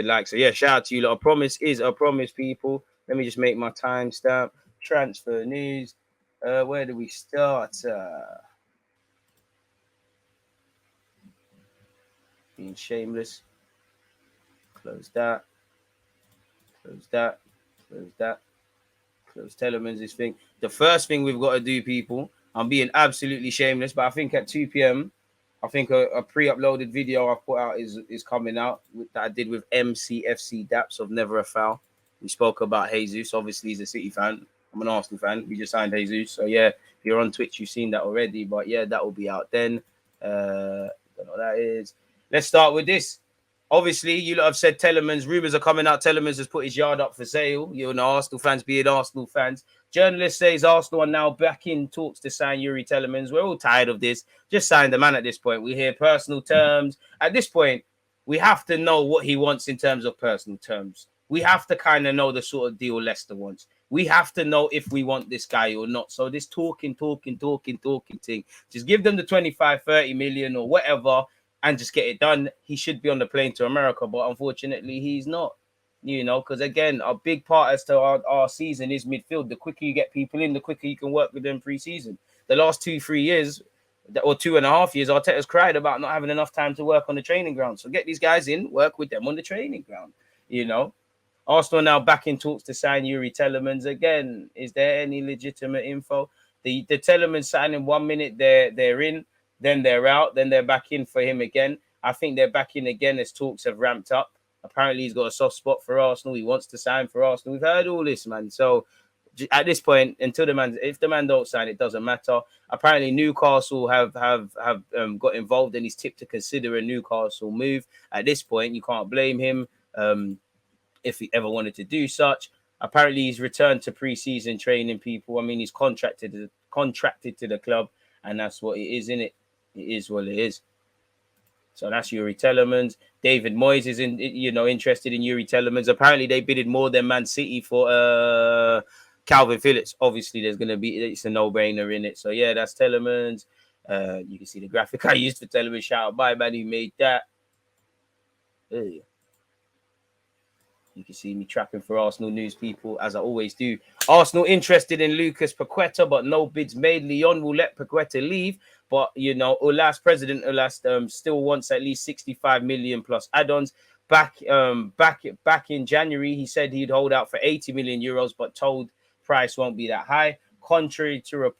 like. So yeah, shout out to you lot. A promise is a promise, people. Let me just make my timestamp. Transfer news. Where do we start? Being shameless. Close that. Close that. Close that. Close Tielemans' thing. The first thing we've got to do, people. I'm being absolutely shameless, but I think at 2 p.m. I think a pre-uploaded video I've put out is coming out that I did with MCFC Daps of Never a Foul. We spoke about Jesus. Obviously, he's a City fan. I'm an Arsenal fan. We just signed Jesus. So, yeah, if you're on Twitch, you've seen that already. But, yeah, that will be out then. Don't know what that is. Let's start with this. Obviously, you lot have said Tielemans. Rumours are coming out. Tielemans has put his yard up for sale. You know, Arsenal fans being Arsenal fans. Journalist says Arsenal are now back in talks to sign Yuri Tielemans. We're all tired of this. Just sign the man at this point. We hear personal terms. At this point, we have to know what he wants in terms of personal terms. We have to kind of know the sort of deal Leicester wants. We have to know if we want this guy or not. So this talking thing, just give them the 25, 30 million or whatever and just get it done. He should be on the plane to America, but unfortunately he's not. You know, because again, a big part as to our season is midfield. The quicker you get people in, the quicker you can work with them pre-season. The last 2-3 years, or 2.5 years, Arteta's cried about not having enough time to work on the training ground. So get these guys in, work with them on the training ground. You know, Arsenal now back in talks to sign Yuri Tielemans again. Is there any legitimate info? The Tielemans signing 1 minute they're in, then they're out, then they're back in for him again. I think they're back in again as talks have ramped up. Apparently, he's got a soft spot for Arsenal. He wants to sign for Arsenal. We've heard all this, man. So at this point, if the man don't sign, it doesn't matter. Apparently, Newcastle have got involved, and he's tipped to consider a Newcastle move. At this point, you can't blame him if he ever wanted to do such. Apparently, he's returned to pre-season training. People, I mean, he's contracted to the club, and that's what it is, innit? It is what it is. So that's Yuri Tielemans. David Moyes is interested in Yuri Tielemans. Apparently, they bidded more than Man City for Calvin Phillips. Obviously, it's a no-brainer in it. So yeah, that's Tielemans. You can see the graphic I used for Tielemans. Shout out, bye man, who made that. You can see me trapping for Arsenal news, people, as I always do. Arsenal interested in Lucas Paqueta, but no bids made. Lyon will let Paqueta leave. But, you know, President Ulas still wants at least 65 million plus add-ons. Back in January, he said he'd hold out for 80 million euros, but told price won't be that high. Contrary to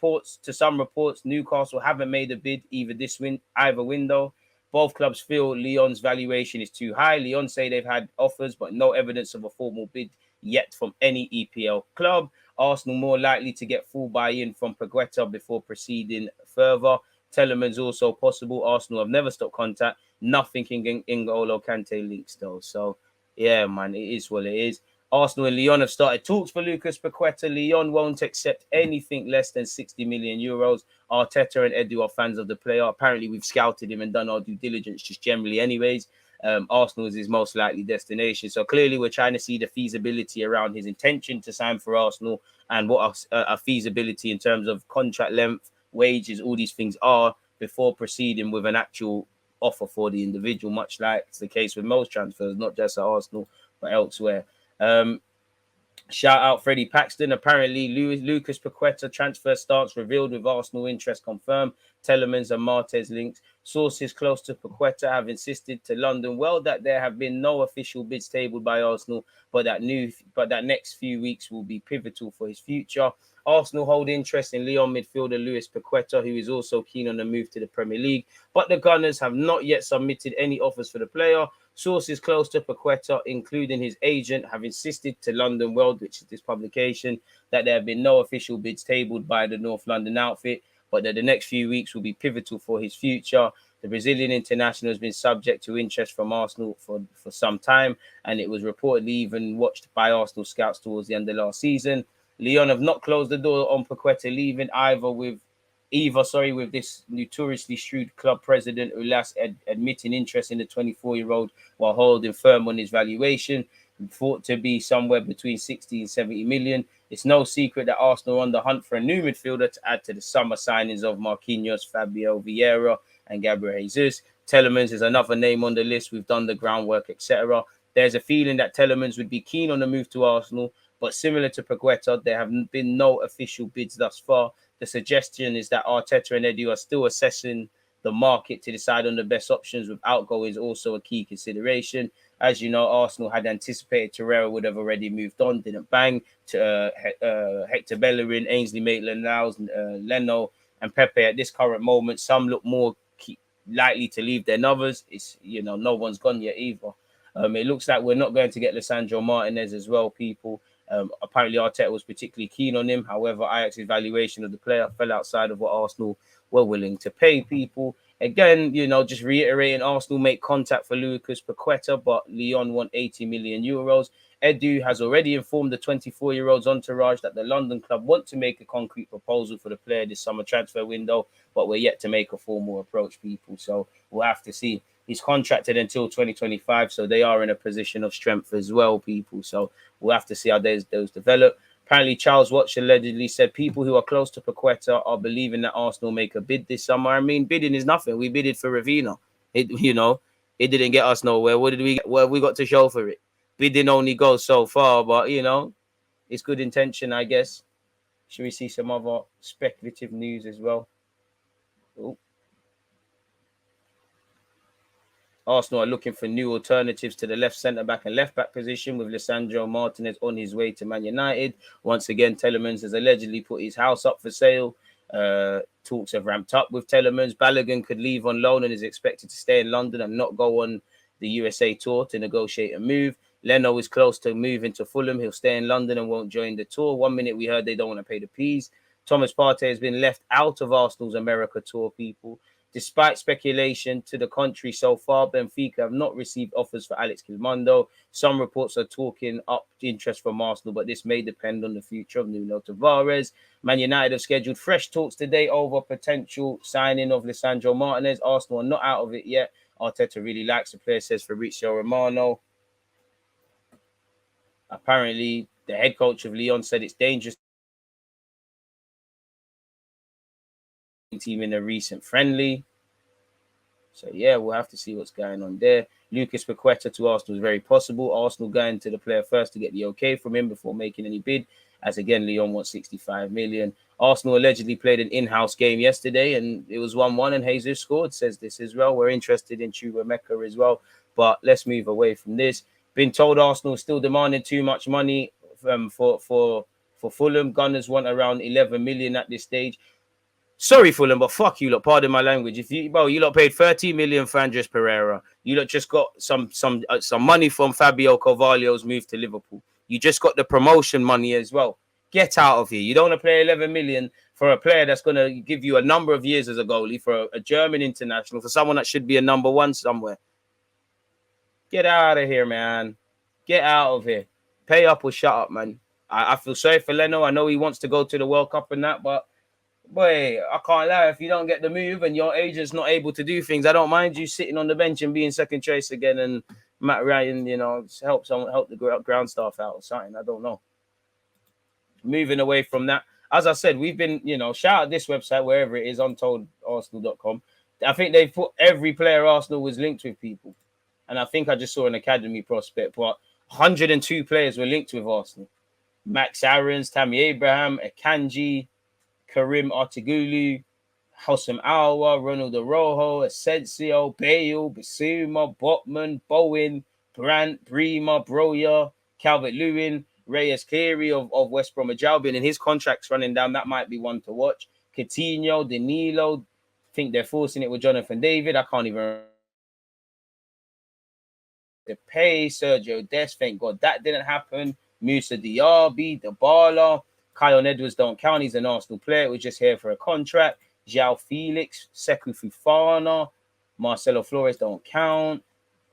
some reports, Newcastle haven't made a bid either window. Both clubs feel Lyon's valuation is too high. Lyon say they've had offers, but no evidence of a formal bid yet from any EPL club. Arsenal more likely to get full buy-in from Paqueta before proceeding further. Tielemans also possible. Arsenal have never stopped contact. Nothing in N'Golo Kante links though. So, yeah, man, it is what it is. Arsenal and Lyon have started talks for Lucas Paqueta. Lyon won't accept anything less than 60 million euros. Arteta and Edu are fans of the player. Apparently, we've scouted him and done our due diligence just generally anyways. Arsenal is his most likely destination. So clearly, we're trying to see the feasibility around his intention to sign for Arsenal and what a feasibility in terms of contract length, wages, all these things are before proceeding with an actual offer for the individual, much like it's the case with most transfers, not just at Arsenal, but elsewhere. Shout out Freddie Paxton. Apparently, Lucas Paqueta transfer starts revealed with Arsenal interest confirmed. Tielemans and Martez links. Sources close to Paqueta have insisted to London that there have been no official bids tabled by Arsenal, but that next few weeks will be pivotal for his future. Arsenal hold interest in Lyon midfielder Luis Paqueta, who is also keen on a move to the Premier League, but the Gunners have not yet submitted any offers for the player. Sources close to Paqueta, including his agent, have insisted to London World, which is this publication, that there have been no official bids tabled by the North London outfit, but that the next few weeks will be pivotal for his future. The Brazilian international has been subject to interest from Arsenal for some time, and it was reportedly even watched by Arsenal scouts towards the end of last season. Lyon have not closed the door on Paqueta leaving with this notoriously shrewd club president Ulas admitting interest in the 24-year-old while holding firm on his valuation, thought to be somewhere between 60 and 70 million. It's no secret that Arsenal are on the hunt for a new midfielder to add to the summer signings of Marquinhos, Fabio Vieira, and Gabriel Jesus. Tielemans is another name on the list. We've done the groundwork, etc. There's a feeling that Tielemans would be keen on the move to Arsenal, but similar to Paqueta, there have been no official bids thus far. The suggestion is that Arteta and Edu are still assessing the market to decide on the best options, with outgoings also a key consideration. As you know, Arsenal had anticipated Torreira would have already moved on, didn't bang. To Hector Bellerin, Ainsley Maitland-Niles, Leno, and Pepe at this current moment. Some look more likely to leave than others. It's, no one's gone yet either. It looks like we're not going to get Lisandro Martinez as well, people. Apparently, Arteta was particularly keen on him. However, Ajax's valuation of the player fell outside of what Arsenal were willing to pay, people. Again, just reiterating, Arsenal make contact for Lucas Paqueta, but Lyon want 80 million euros. Edu has already informed the 24-year-old's entourage that the London club want to make a concrete proposal for the player this summer transfer window, but we're yet to make a formal approach, people. So we'll have to see. He's contracted until 2025, so they are in a position of strength as well, people. So we'll have to see how those develop. Apparently, Charles Watts allegedly said people who are close to Paqueta are believing that Arsenal make a bid this summer. I mean, bidding is nothing. We bidded for Ravina. It didn't get us nowhere. What did we get? Well, we got to show for it. Bidding only goes so far, but, it's good intention, I guess. Should we see some other speculative news as well? Ooh. Arsenal are looking for new alternatives to the left centre-back and left-back position, with Lisandro Martinez on his way to Man United. Once again, Tielemans has allegedly put his house up for sale. Talks have ramped up with Tielemans. Balogun could leave on loan and is expected to stay in London and not go on the USA tour to negotiate a move. Leno is close to moving to Fulham. He'll stay in London and won't join the tour. 1 minute we heard they don't want to pay the fees. Thomas Partey has been left out of Arsenal's America tour, people. Despite speculation to the contrary so far, Benfica have not received offers for Alex Gilmondo. Some reports are talking up interest from Arsenal, but this may depend on the future of Nuno Tavares. Man United have scheduled fresh talks today over potential signing of Lisandro Martinez. Arsenal are not out of it yet. Arteta really likes the player, says Fabrizio Romano. Apparently, the head coach of Lyon said it's dangerous team in a recent friendly. So, yeah, we'll have to see what's going on there. Lucas Paqueta to Arsenal is very possible. Arsenal going to the player first to get the okay from him before making any bid. As, again, Lyon wants 65 million. Arsenal allegedly played an in-house game yesterday, and it was 1-1, and Jesus scored, says this as well. We're interested in Chukwuemeka as well, but let's move away from this. Been told Arsenal still demanding too much money for Fulham. Gunners want around 11 million at this stage. Sorry, Fulham, but fuck you lot. Pardon my language. If you lot paid 30 million for Andres Pereira. You lot just got some money from Fabio Carvalho's move to Liverpool. You just got the promotion money as well. Get out of here. You don't want to pay 11 million for a player that's going to give you a number of years as a goalie, for a German international, for someone that should be a number one somewhere. Get out of here, man. Get out of here. Pay up or shut up, man. I feel sorry for Leno. I know he wants to go to the World Cup and that, but boy, I can't lie. If you don't get the move and your agent's not able to do things, I don't mind you sitting on the bench and being second choice again, and Matt Ryan, help the ground staff out or something. I don't know. Moving away from that, as I said, we've been, shout out this website, wherever it is, untoldarsenal.com. I think they've put every player Arsenal was linked with, people. And I think I just saw an academy prospect, but 102 players were linked with Arsenal. Max Aarons, Tammy Abraham, Akanji, Karim Artigulu, Hossam Awa, Ronald Araujo, Asensio, Bale, Bissouma, Botman, Bowen, Brandt, Bremer, Broya, Calvert-Lewin, Reyes Cleary of West Bromwich Albion, and his contract's running down. That might be one to watch. Coutinho, Danilo, I think they're forcing it with Jonathan David. I can't even to pay. Sergio Dest, thank God that didn't happen. Musa Diaby, Dybala, Kyle Edwards don't count. He's an Arsenal player. We're just here for a contract. João Felix, Sekou Fofana, Marcelo Flores don't count.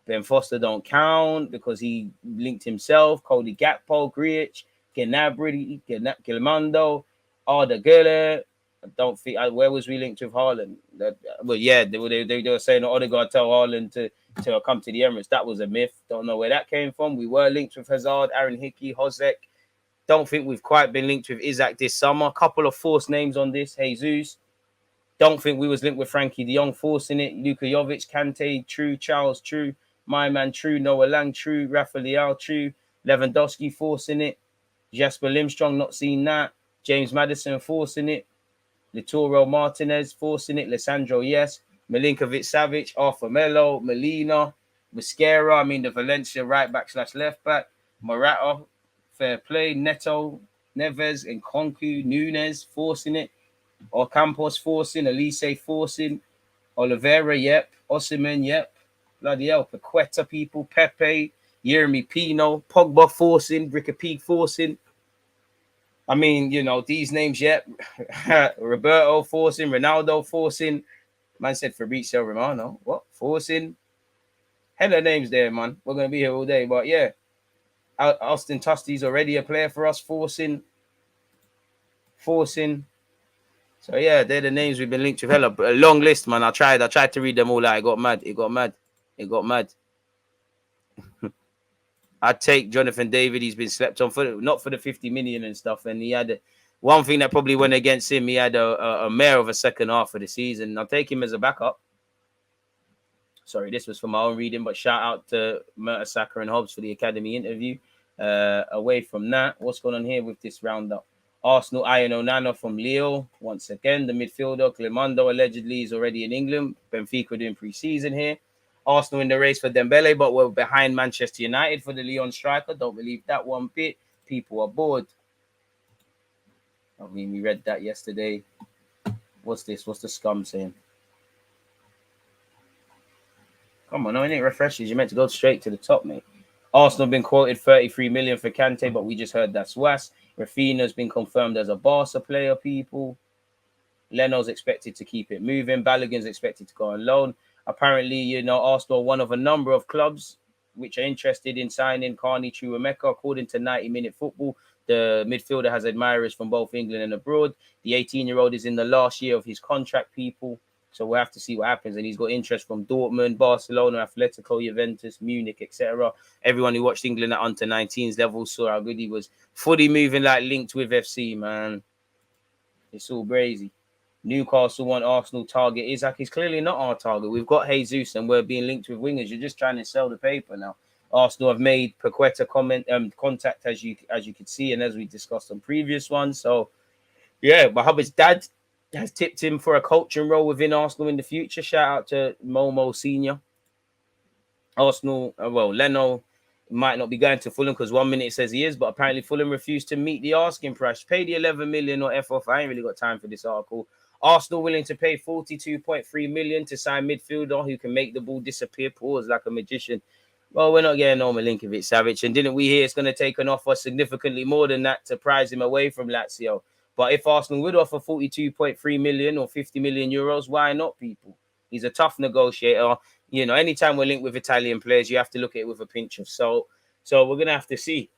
Ben Foster don't count because he linked himself. Cody Gakpo, Griech, Gnabry, Gilmondo, Arda Güler. I don't think. Where was we linked with Haaland? Well, yeah, they were saying Odegaard tell Haaland to come to the Emirates. That was a myth. Don't know where that came from. We were linked with Hazard, Aaron Hickey, Hozek. Don't think we've quite been linked with Isaac this summer. A couple of forced names on this. Jesus. Don't think we was linked with Frankie de Jong, forcing it. Luka Jovic, Kante, True, Charles, True. My man True, Noah Lang True, Rafa Leao True, Lewandowski forcing it, Jasper Limstrong not seeing that, James Maddison forcing it, Lisandro Martinez forcing it, Lisandro yes, Milinkovic Savic, Arthur Melo, Molina, Mosquera, I mean the Valencia right back / left back, Morata, fair play, Neto, Neves, and Nkunku, Nunes forcing it, Ocampos forcing, Elise forcing, Oliveira, yep, Osimhen, yep, bloody hell, Paqueta people, Pepe, Yeremy Pino, Pogba forcing, Ricky Peak forcing. I mean, you know, these names, yep, Roberto forcing, Ronaldo forcing, man said Fabrizio Romano, what, forcing? Hella names there, man. We're going to be here all day, but yeah, Austin Tusty's already a player for us, forcing. So yeah, they're the names we've been linked with. Hella a long list, man. I tried to read them all out. It got mad. I'd take Jonathan David. He's been slept on for not for the 50 million and stuff. And he had one thing that probably went against him. He had a mare of a second half of the season. I'll take him as a backup. Sorry, this was for my own reading, but shout out to Mertesacker and Hobbs for the academy interview. Away from that, what's going on here with this roundup? Arsenal, Ian Onana from Lille. Once again, the midfielder, Clemondo, allegedly is already in England. Benfica doing pre-season here. Arsenal in the race for Dembele, but we're behind Manchester United for the Lyon striker. Don't believe that one bit. People are bored. I mean, we read that yesterday. What's this? What's the scum saying? Come on, no, it ain't refreshes. You're meant to go straight to the top, mate. Arsenal have been quoted 33 million for Kante, but we just heard that's was. Rafinha's been confirmed as a Barca player, people. Leno's expected to keep it moving. Balogun's expected to go on loan. Apparently, you know, Arsenal are one of a number of clubs which are interested in signing Carney Chukwuemeka. According to 90-minute football, the midfielder has admirers from both England and abroad. The 18-year-old is in the last year of his contract, people. So we'll have to see what happens. And he's got interest from Dortmund, Barcelona, Atletico, Juventus, Munich, etc. Everyone who watched England at under 19s level saw how good he was. Fully moving like linked with FC, man. It's all crazy. Newcastle want Arsenal target. Isaac is clearly not our target. We've got Jesus and we're being linked with wingers. You're just trying to sell the paper now. Arsenal have made Paqueta contact as you could see and as we discussed on previous ones. So yeah, Mohamed's dad has tipped him for a coaching role within Arsenal in the future. Shout out to Momo Senior. Arsenal, Leno might not be going to Fulham because 1 minute it says he is, but apparently Fulham refused to meet the asking price. Pay the 11 million or F off. I ain't really got time for this article. Arsenal willing to pay 42.3 million to sign midfielder who can make the ball disappear, pause like a magician. Well, we're not getting no Milinkovic Savic, and didn't we hear it's going to take an offer significantly more than that to prize him away from Lazio? But if Arsenal would offer 42.3 million or 50 million euros, why not, people? He's a tough negotiator. You know, anytime we're linked with Italian players, you have to look at it with a pinch of salt. So we're going to have to see.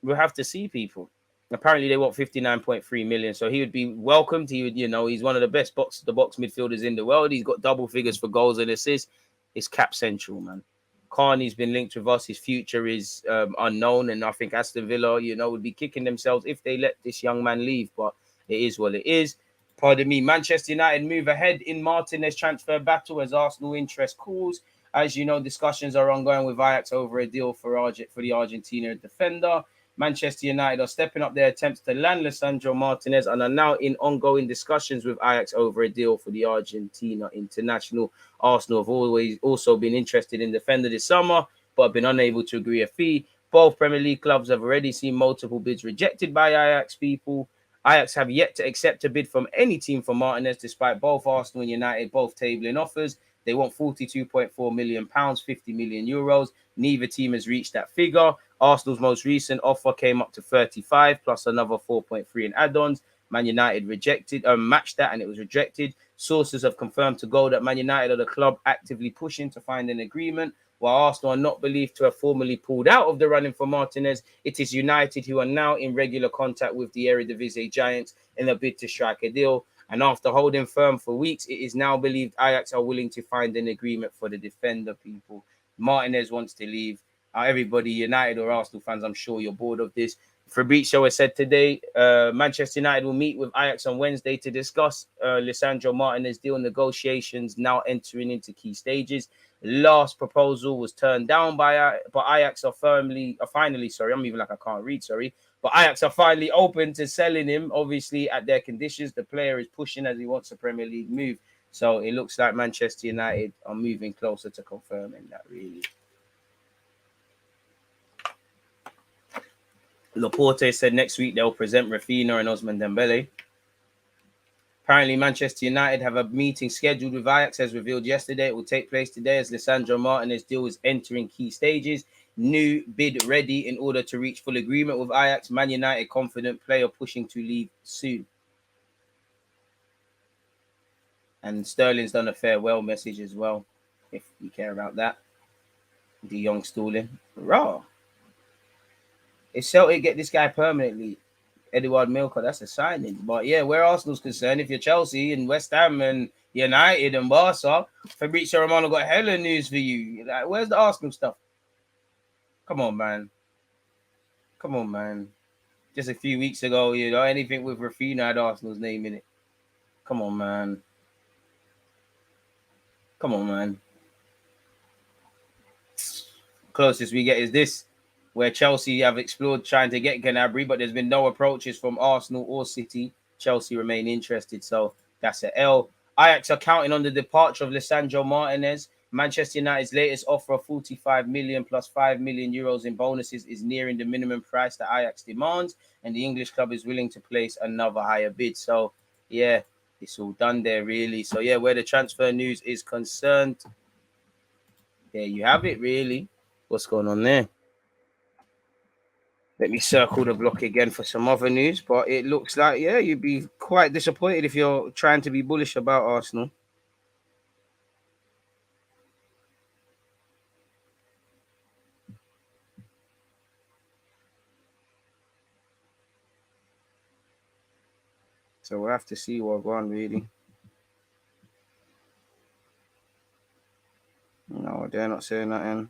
We'll have to see, people. Apparently, they want 59.3 million. So he would be welcomed. He would, you know, he's one of the best box-to-box midfielders in the world. He's got double figures for goals and assists. It's cap central, man. Carney's been linked with us. His future is unknown. And I think Aston Villa, you know, would be kicking themselves if they let this young man leave. But it is what it is. Pardon me. Manchester United move ahead in Martinez transfer battle as Arsenal interest cools. As you know, discussions are ongoing with Ajax over a deal for the Argentina defender. Manchester United are stepping up their attempts to land Lisandro Martinez and are now in ongoing discussions with Ajax over a deal for the Argentina international. Arsenal have always also been interested in defender this summer, but have been unable to agree a fee. Both Premier League clubs have already seen multiple bids rejected by Ajax people. Ajax have yet to accept a bid from any team for Martinez, despite both Arsenal and United both tabling offers. They want £42.4 million, 50 million euros. Neither team has reached that figure. Arsenal's most recent offer came up to 35 plus another 4.3 in add-ons. Man United matched that and it was rejected. Sources have confirmed to Goal that Man United are the club actively pushing to find an agreement. While Arsenal are not believed to have formally pulled out of the running for Martinez, it is United who are now in regular contact with the Eredivisie giants in a bid to strike a deal. And after holding firm for weeks, it is now believed Ajax are willing to find an agreement for the defender, people. Martinez wants to leave. Everybody, United or Arsenal fans, I'm sure you're bored of this. Fabrizio has said today, Manchester United will meet with Ajax on Wednesday to discuss Lisandro Martinez deal negotiations now entering into key stages. last proposal was turned down by but Ajax are finally, I'm even like I can't read, sorry. But Ajax are finally open to selling him, obviously at their conditions. The player is pushing as he wants a Premier League move. So it looks like Manchester United are moving closer to confirming that, really. Laporte said next week they'll present Rafinha and Ousmane Dembele. Apparently, Manchester United have a meeting scheduled with Ajax, as revealed yesterday. It will take place today as Lisandro Martinez deal is entering key stages. New bid ready in order to reach full agreement with Ajax. Man United confident player pushing to leave soon. And Sterling's done a farewell message as well, if you care about that. De Jong stalling. Raw. If Celtic get this guy permanently, Eduard Milker, that's a signing. But yeah, where Arsenal's concerned, if you're Chelsea and West Ham and United and Barca, Fabrizio Romano got hella news for you. Like, where's the Arsenal stuff? Come on, man. Come on, man. Just a few weeks ago, anything with Rafinha had Arsenal's name in it. Come on, man. Come on, man. Closest we get is this, where Chelsea have explored trying to get Gnabry, but there's been no approaches from Arsenal or City. Chelsea remain interested, so that's an L. Ajax are counting on the departure of Lisandro Martinez. Manchester United's latest offer of 45 million plus 5 million euros in bonuses is nearing the minimum price that Ajax demands, and the English club is willing to place another higher bid. So, yeah, it's all done there, really. So, yeah, where the transfer news is concerned, there you have it, really. What's going on there? Let me circle the block again for some other news, but it looks like, yeah, you'd be quite disappointed if you're trying to be bullish about Arsenal. So we'll have to see what one really. No, they're not saying nothing.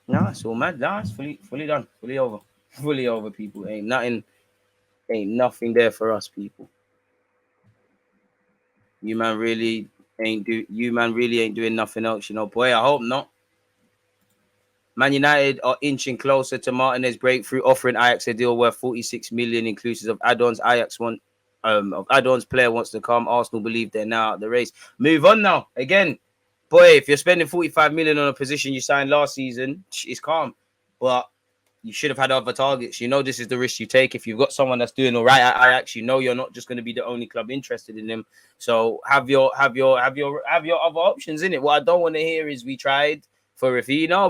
No, it's all mad. No, it's fully done. Fully over. Fully over, people. Ain't nothing there for us, people. You man really ain't doing nothing else, Boy, I hope not. Man United are inching closer to Martinez breakthrough, offering Ajax a deal worth 46 million, inclusive of add-ons. Player wants to come. Arsenal believe they're now out the race. Move on now. Again, boy, if you're spending 45 million on a position you signed last season, it's calm. But you should have had other targets. This is the risk you take. If you've got someone that's doing all right at Ajax, you're not just going to be the only club interested in them. So have your other options in it. What I don't want to hear is we tried for Rafinha.